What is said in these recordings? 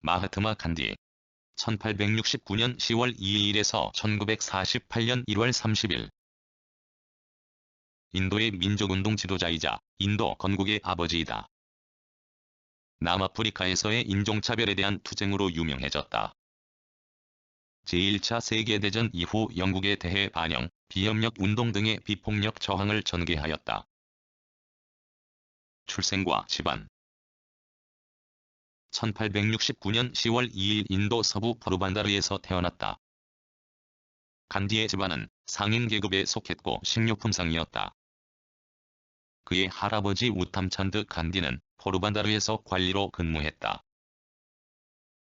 마하트마 간디 1869년 10월 2일에서 1948년 1월 30일 인도의 민족운동 지도자이자 인도 건국의 아버지이다. 남아프리카에서의 인종차별에 대한 투쟁으로 유명해졌다. 제1차 세계대전 이후 영국에 대해 반영, 비협력 운동 등의 비폭력 저항을 전개하였다. 출생과 집안 1869년 10월 2일 인도 서부 포르반다르에서 태어났다. 간디의 집안은 상인 계급에 속했고 식료품상이었다. 그의 할아버지 우탐찬드 간디는 포르반다르에서 관리로 근무했다.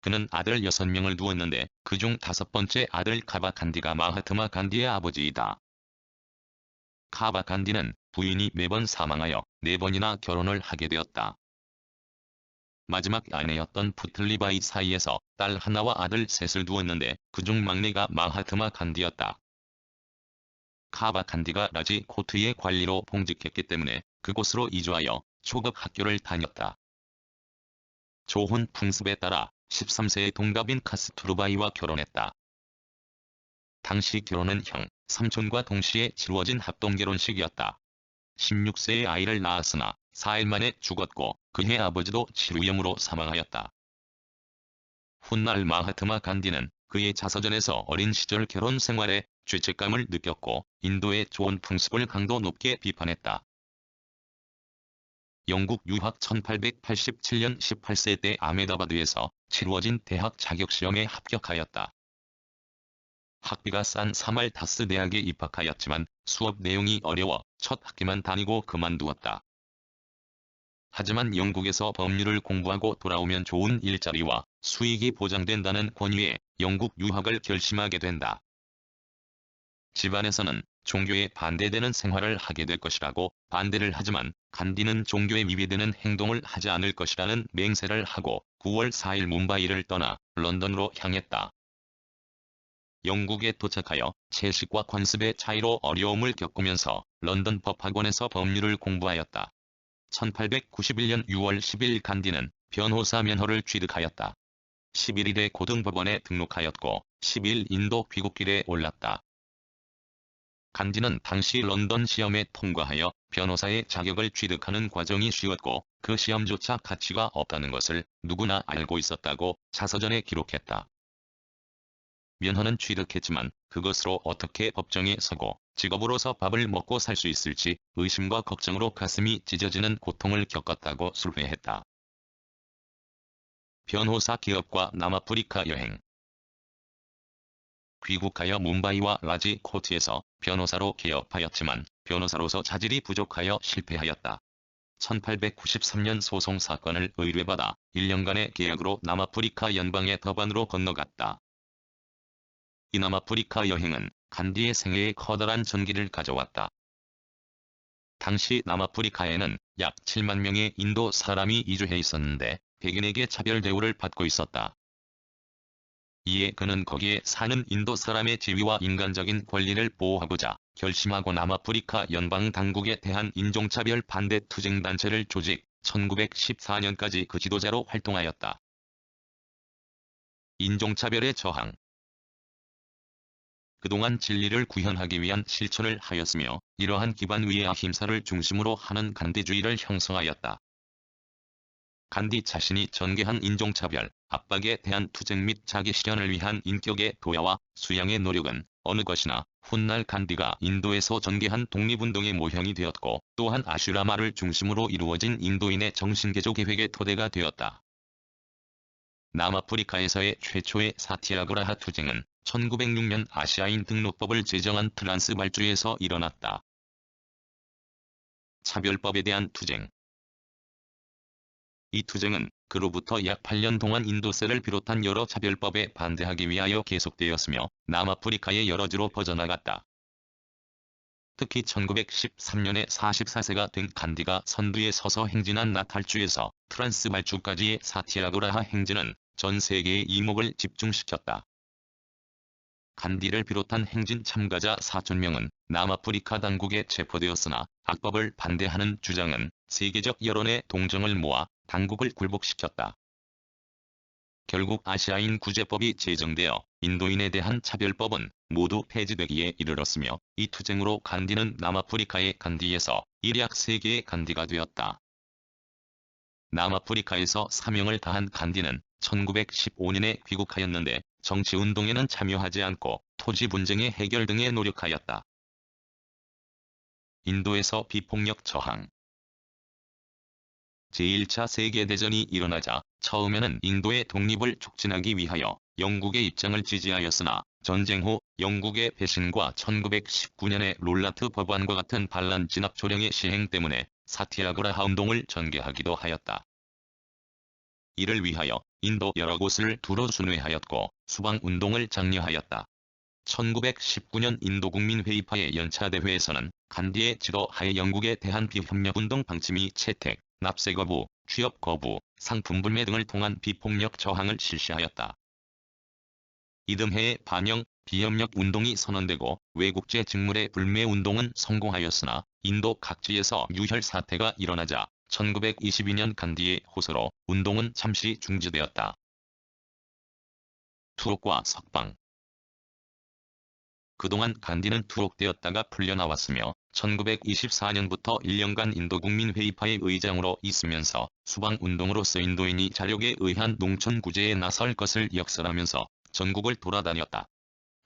그는 아들 6명을 두었는데 그중 5번째 아들 카바 간디가 마하트마 간디의 아버지이다. 카바 간디는 부인이 매번 사망하여 4번이나 결혼을 하게 되었다. 마지막 아내였던 푸틀리바이 사이에서 딸 하나와 아들 셋을 두었는데 그중 막내가 마하트마 간디였다. 카바 간디가 라지코트의 관리로 봉직했기 때문에 그곳으로 이주하여 초급 학교를 다녔다. 조혼 풍습에 따라 13세의 동갑인 카스투르바이와 결혼했다. 당시 결혼은 형, 삼촌과 동시에 치루어진 합동결혼식이었다. 16세의 아이를 낳았으나 4일 만에 죽었고 그의 아버지도 치루염으로 사망하였다. 훗날 마하트마 간디는 그의 자서전에서 어린 시절 결혼 생활에 죄책감을 느꼈고 인도의 좋은 풍습을 강도 높게 비판했다. 영국 유학 1887년 18세 때 아메다바드에서 치루어진 대학 자격시험에 합격하였다. 학비가 싼 사말다스 대학에 입학하였지만 수업 내용이 어려워 첫 학기만 다니고 그만두었다. 하지만 영국에서 법률을 공부하고 돌아오면 좋은 일자리와 수익이 보장된다는 권유에 영국 유학을 결심하게 된다. 집안에서는 종교에 반대되는 생활을 하게 될 것이라고 반대를 하지만 간디는 종교에 위배되는 행동을 하지 않을 것이라는 맹세를 하고 9월 4일 뭄바이를 떠나 런던으로 향했다. 영국에 도착하여 채식과 관습의 차이로 어려움을 겪으면서 런던 법학원에서 법률을 공부하였다. 1891년 6월 10일 간디는 변호사 면허를 취득하였다. 11일에 고등법원에 등록하였고 10일 인도 귀국길에 올랐다. 간디는 당시 런던 시험에 통과하여 변호사의 자격을 취득하는 과정이 쉬웠고 그 시험조차 가치가 없다는 것을 누구나 알고 있었다고 자서전에 기록했다. 면허는 취득했지만 그것으로 어떻게 법정에 서고 직업으로서 밥을 먹고 살 수 있을지 의심과 걱정으로 가슴이 찢어지는 고통을 겪었다고 술회했다. 변호사 기업과 남아프리카 여행 귀국하여 뭄바이와 라지코트에서 변호사로 개업하였지만 변호사로서 자질이 부족하여 실패하였다. 1893년 소송 사건을 의뢰받아 1년간의 계약으로 남아프리카 연방의 더반으로 건너갔다. 이 남아프리카 여행은 간디의 생애에 커다란 전기를 가져왔다. 당시 남아프리카에는 약 7만 명의 인도 사람이 이주해 있었는데 백인에게 차별 대우를 받고 있었다. 이에 그는 거기에 사는 인도 사람의 지위와 인간적인 권리를 보호하고자 결심하고 남아프리카 연방 당국에 대한 인종차별 반대 투쟁단체를 조직, 1914년까지 그 지도자로 활동하였다. 인종차별의 저항 그동안 진리를 구현하기 위한 실천을 하였으며 이러한 기반 위에 아힘사를 중심으로 하는 간디주의를 형성하였다. 간디 자신이 전개한 인종차별, 압박에 대한 투쟁 및 자기 실현을 위한 인격의 도야와 수양의 노력은 어느 것이나 훗날 간디가 인도에서 전개한 독립운동의 모형이 되었고 또한 아슈라마를 중심으로 이루어진 인도인의 정신개조 계획의 토대가 되었다. 남아프리카에서의 최초의 사티아그라하 투쟁은 1906년 아시아인 등록법을 제정한 트란스발주에서 일어났다. 차별법에 대한 투쟁 이 투쟁은 그로부터 약 8년 동안 인도세를 비롯한 여러 차별법에 반대하기 위하여 계속되었으며 남아프리카의 여러 주로 퍼져나갔다. 특히 1913년에 44세가 된 간디가 선두에 서서 행진한 나탈주에서 트란스발주까지의 사티아그라하 행진은 전 세계의 이목을 집중시켰다. 간디를 비롯한 행진 참가자 4,000명은 남아프리카 당국에 체포되었으나 악법을 반대하는 주장은 세계적 여론의 동정을 모아 당국을 굴복시켰다. 결국 아시아인 구제법이 제정되어 인도인에 대한 차별법은 모두 폐지되기에 이르렀으며 이 투쟁으로 간디는 남아프리카의 간디에서 일약 세계의 간디가 되었다. 남아프리카에서 사명을 다한 간디는 1915년에 귀국하였는데 정치운동에는 참여하지 않고 토지 분쟁의 해결 등에 노력하였다. 인도에서 비폭력 저항. 제1차 세계대전이 일어나자 처음에는 인도의 독립을 촉진하기 위하여 영국의 입장을 지지하였으나 전쟁 후 영국의 배신과 1919년의 롤라트 법안과 같은 반란 진압 조령의 시행 때문에 사티아그라하 운동을 전개하기도 하였다. 이를 위하여 인도 여러 곳을 두루 순회하였고 수방운동을 장려하였다. 1919년 인도국민회의파의 연차대회에서는 간디의 지도하에 영국에 대한 비협력운동 방침이 채택, 납세 거부, 취업 거부, 상품 불매 등을 통한 비폭력 저항을 실시하였다. 이듬해에 반영, 비협력 운동이 선언되고 외국제 직물의 불매 운동은 성공하였으나 인도 각지에서 유혈 사태가 일어나자 1922년 간디의 호소로 운동은 잠시 중지되었다. 투옥과 석방. 그동안 간디는 투옥되었다가 풀려나왔으며 1924년부터 1년간 인도국민회의파의 의장으로 있으면서 수방운동으로서 인도인이 자력에 의한 농촌 구제에 나설 것을 역설하면서 전국을 돌아다녔다.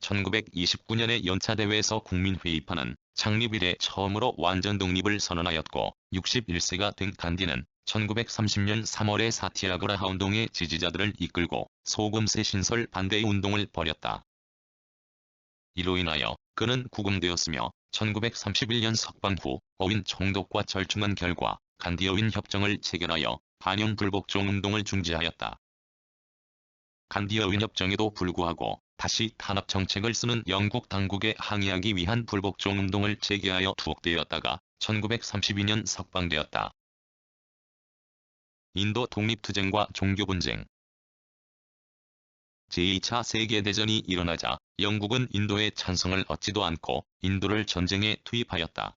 1929년의 연차대회에서 국민회의파는 창립 이래 처음으로 완전 독립을 선언하였고 61세가 된 간디는 1930년 3월에 사티아그라하 운동의 지지자들을 이끌고 소금세 신설 반대 운동을 벌였다. 이로 인하여 그는 구금되었으며 1931년 석방 후 어윈 총독과 절충한 결과 간디 어윈 협정을 체결하여 반영 불복종 운동을 중지하였다. 간디 어윈 협정에도 불구하고 다시 탄압 정책을 쓰는 영국 당국에 항의하기 위한 불복종 운동을 재개하여 투옥되었다가 1932년 석방되었다. 인도 독립투쟁과 종교분쟁. 제2차 세계대전이 일어나자 영국은 인도의 찬성을 얻지도 않고 인도를 전쟁에 투입하였다.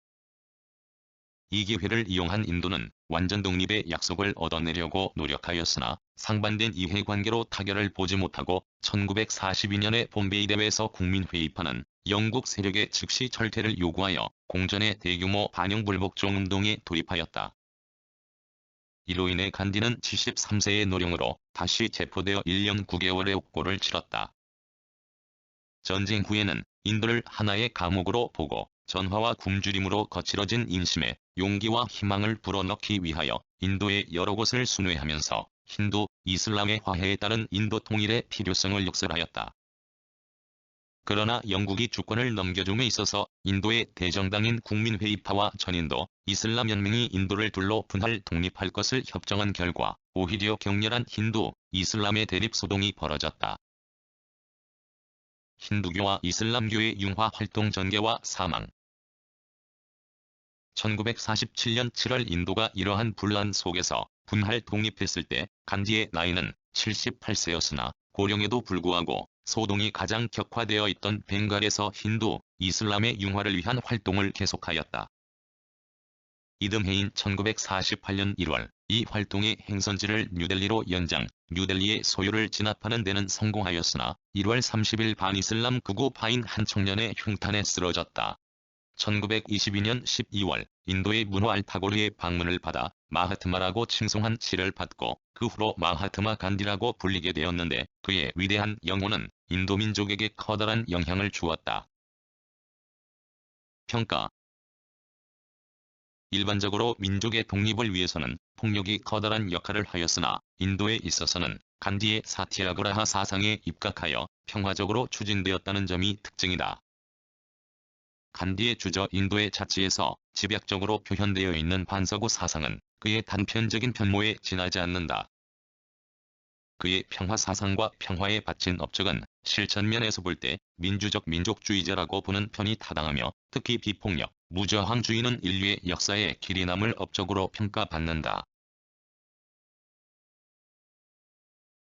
이 기회를 이용한 인도는 완전 독립의 약속을 얻어내려고 노력하였으나 상반된 이해관계로 타결을 보지 못하고 1942년의 봄베이 대회에서 국민회의파는 영국 세력의 즉시 철퇴를 요구하여 공전의 대규모 반영 불복종 운동에 돌입하였다. 이로 인해 간디는 73세의 노령으로 다시 체포되어 1년 9개월의 옥고를 치렀다. 전쟁 후에는 인도를 하나의 감옥으로 보고 전화와 굶주림으로 거칠어진 인심에 용기와 희망을 불어넣기 위하여 인도의 여러 곳을 순회하면서 힌두, 이슬람의 화해에 따른 인도 통일의 필요성을 역설하였다. 그러나 영국이 주권을 넘겨줌에 있어서 인도의 대정당인 국민회의파와 전인도, 이슬람 연맹이 인도를 둘러 분할 독립할 것을 협정한 결과 오히려 격렬한 힌두, 이슬람의 대립소동이 벌어졌다. 힌두교와 이슬람교의 융화 활동 전개와 사망. 1947년 7월 인도가 이러한 분란 속에서 분할 독립했을 때 간디의 나이는 78세였으나 고령에도 불구하고 소동이 가장 격화되어 있던 벵갈에서 힌두, 이슬람의 융화를 위한 활동을 계속하였다. 이듬해인 1948년 1월 이 활동의 행선지를 뉴델리로 연장, 뉴델리의 소유를 진압하는 데는 성공하였으나 1월 30일 반이슬람 극우파인 한 청년의 흉탄에 쓰러졌다. 1922년 12월 인도의 문호 알타고르의 방문을 받아 마하트마라고 칭송한 시를 받고 그 후로 마하트마 간디라고 불리게 되었는데 그의 위대한 영혼은 인도 민족에게 커다란 영향을 주었다. 평가. 일반적으로 민족의 독립을 위해서는 폭력이 커다란 역할을 하였으나 인도에 있어서는 간디의 사티아그라하 사상에 입각하여 평화적으로 추진되었다는 점이 특징이다. 간디의 주저 인도의 자치에서 집약적으로 표현되어 있는 반서구 사상은 그의 단편적인 편모에 지나지 않는다. 그의 평화 사상과 평화에 바친 업적은 실천면에서 볼 때 민주적 민족주의자라고 보는 편이 타당하며 특히 비폭력, 무저항주의는 인류의 역사에 길이 남을 업적으로 평가받는다.